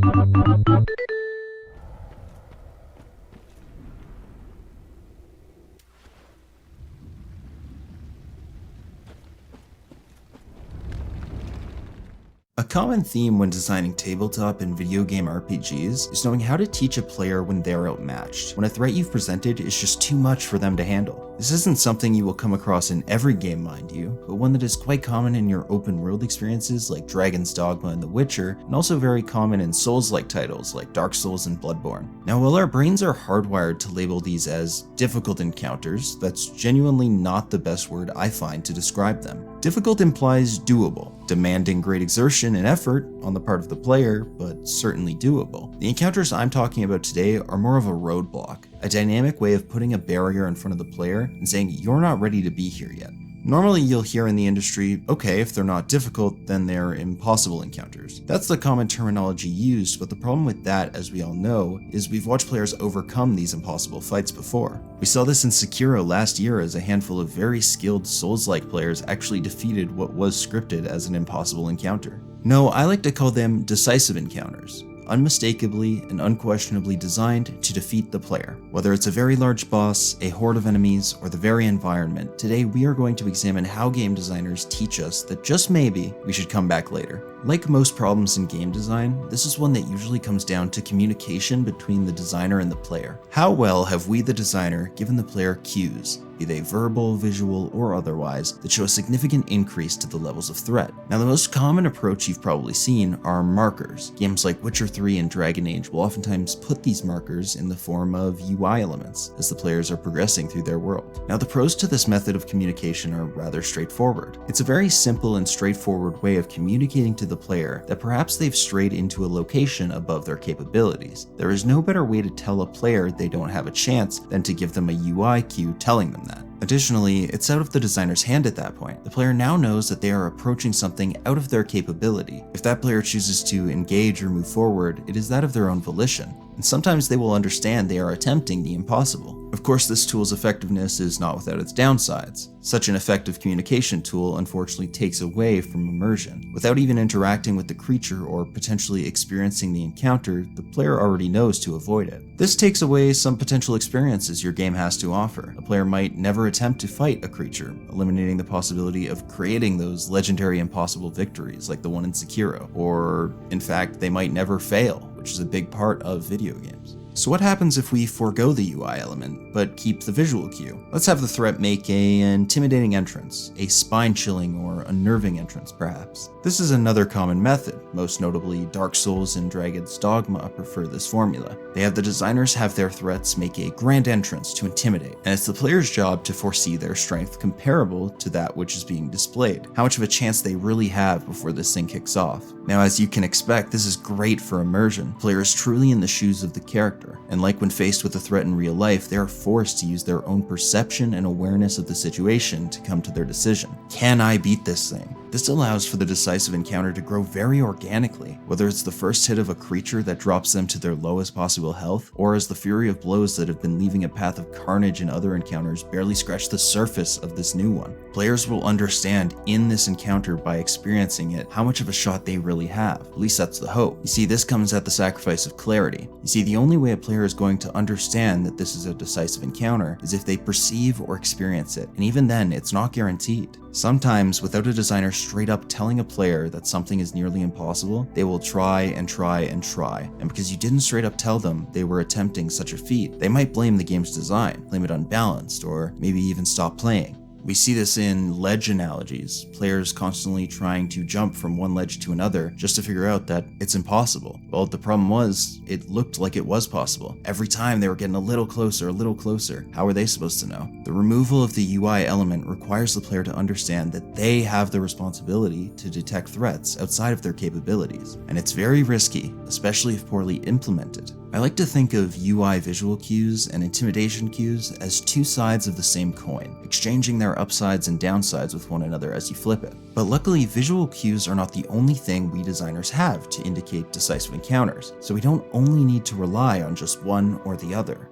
A common theme when designing tabletop and video game RPGs is knowing how to teach a player when they're outmatched, when a threat you've presented is just too much for them to handle. This isn't something you will come across in every game, mind you, but one that is quite common in your open world experiences like Dragon's Dogma and The Witcher, and also very common in Souls-like titles like Dark Souls and Bloodborne. Now, while our brains are hardwired to label these as difficult encounters, that's genuinely not the best word I find to describe them. Difficult implies doable, demanding great exertion and effort on the part of the player, but certainly doable. The encounters I'm talking about today are more of a roadblock, a dynamic way of putting a barrier in front of the player and saying you're not ready to be here yet. Normally you'll hear in the industry, okay, if they're not difficult, then they're impossible encounters. That's the common terminology used, but the problem with that, as we all know, is we've watched players overcome these impossible fights before. We saw this in Sekiro last year as a handful of very skilled Souls-like players actually defeated what was scripted as an impossible encounter. No, I like to call them decisive encounters. Unmistakably and unquestionably designed to defeat the player. Whether it's a very large boss, a horde of enemies, or the very environment, today we are going to examine how game designers teach us that just maybe we should come back later. Like most problems in game design, this is one that usually comes down to communication between the designer and the player. How well have we, the designer, given the player cues, be they verbal, visual, or otherwise, that show a significant increase to the levels of threat? Now, the most common approach you've probably seen are markers. Games like Witcher 3 and Dragon Age will oftentimes put these markers in the form of UI elements as the players are progressing through their world. Now, the pros to this method of communication are rather straightforward. It's a very simple and straightforward way of communicating to the player that perhaps they've strayed into a location above their capabilities. There is no better way to tell a player they don't have a chance than to give them a UI cue telling them that. Additionally, it's out of the designer's hand at that point. The player now knows that they are approaching something out of their capability. If that player chooses to engage or move forward, it is that of their own volition. And sometimes they will understand they are attempting the impossible. Of course, this tool's effectiveness is not without its downsides. Such an effective communication tool unfortunately takes away from immersion. Without even interacting with the creature or potentially experiencing the encounter, the player already knows to avoid it. This takes away some potential experiences your game has to offer. A player might never attempt to fight a creature, eliminating the possibility of creating those legendary impossible victories like the one in Sekiro, or in fact, they might never fail, which is a big part of video games. So what happens if we forego the UI element, but keep the visual cue? Let's have the threat make an intimidating entrance, a spine-chilling or unnerving entrance perhaps. This is another common method. Most notably, Dark Souls and Dragon's Dogma prefer this formula. They have the designers have their threats make a grand entrance to intimidate, and it's the player's job to foresee their strength comparable to that which is being displayed, how much of a chance they really have before this thing kicks off. Now, as you can expect, this is great for immersion. The player is truly in the shoes of the character, and like when faced with a threat in real life, they are forced to use their own perception and awareness of the situation to come to their decision. Can I beat this thing? This allows for the decisive encounter to grow very organically, whether it's the first hit of a creature that drops them to their lowest possible health, or as the fury of blows that have been leaving a path of carnage in other encounters barely scratch the surface of this new one. Players will understand in this encounter by experiencing it how much of a shot they really have. At least that's the hope. You see, this comes at the sacrifice of clarity. You see, the only way a player is going to understand that this is a decisive encounter is if they perceive or experience it, and even then, it's not guaranteed. Sometimes, without a designer straight up telling a player that something is nearly impossible, they will try and try and try, and because you didn't straight up tell them they were attempting such a feat, they might blame the game's design, claim it unbalanced, or maybe even stop playing. We see this in ledge analogies, players constantly trying to jump from one ledge to another just to figure out that it's impossible. Well, the problem was, it looked like it was possible. Every time they were getting a little closer. How were they supposed to know? The removal of the UI element requires the player to understand that they have the responsibility to detect threats outside of their capabilities, and it's very risky, especially if poorly implemented. I like to think of UI visual cues and intimidation cues as two sides of the same coin, exchanging their upsides and downsides with one another as you flip it. But luckily, visual cues are not the only thing we designers have to indicate decisive encounters, so we don't only need to rely on just one or the other.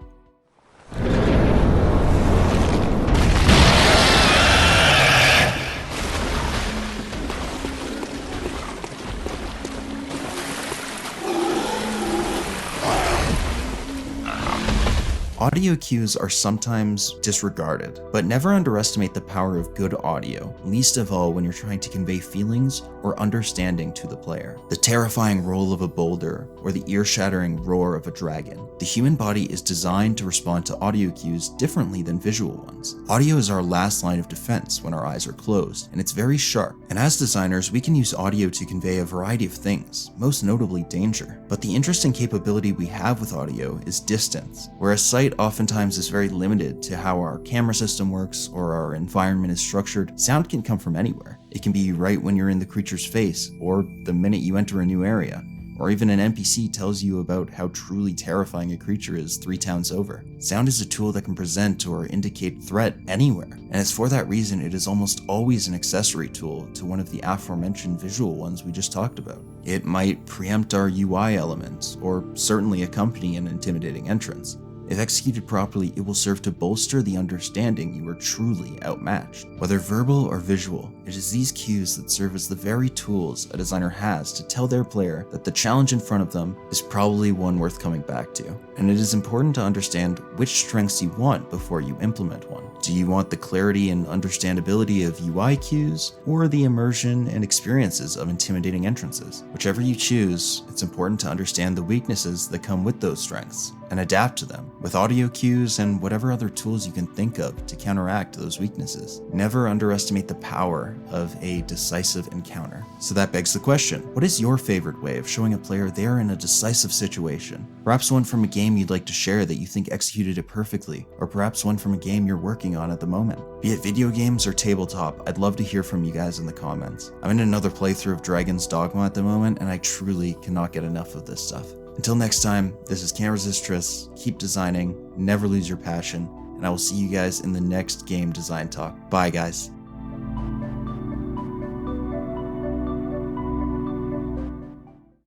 Audio cues are sometimes disregarded, but never underestimate the power of good audio, least of all when you're trying to convey feelings or understanding to the player. The terrifying roll of a boulder or the ear-shattering roar of a dragon. The human body is designed to respond to audio cues differently than visual ones. Audio is our last line of defense when our eyes are closed, and it's very sharp. And as designers, we can use audio to convey a variety of things, most notably danger. But the interesting capability we have with audio is distance, whereas sight oftentimes is very limited to how our camera system works or our environment is structured. Sound can come from anywhere. It can be right when you're in the creature's face, or the minute you enter a new area, or even an NPC tells you about how truly terrifying a creature is 3 towns over. Sound is a tool that can present or indicate threat anywhere, and it's for that reason it is almost always an accessory tool to one of the aforementioned visual ones we just talked about. It might preempt our UI elements, or certainly accompany an intimidating entrance. If executed properly, it will serve to bolster the understanding you are truly outmatched. Whether verbal or visual, it is these cues that serve as the very tools a designer has to tell their player that the challenge in front of them is probably one worth coming back to. And it is important to understand which strengths you want before you implement one. Do you want the clarity and understandability of UI cues, or the immersion and experiences of intimidating entrances? Whichever you choose, it's important to understand the weaknesses that come with those strengths and adapt to them with audio cues and whatever other tools you can think of to counteract those weaknesses. Never underestimate the power of a decisive encounter. So that begs the question, what is your favorite way of showing a player they are in a decisive situation? Perhaps one from a game you'd like to share that you think executed it perfectly, or perhaps one from a game you're working on at the moment. Be it video games or tabletop, I'd love to hear from you guys in the comments. I'm in another playthrough of Dragon's Dogma at the moment, and I truly cannot get enough of this stuff. Until next time, this is Can't Resist Tris. Keep designing, never lose your passion, and I will see you guys in the next game design talk. Bye guys.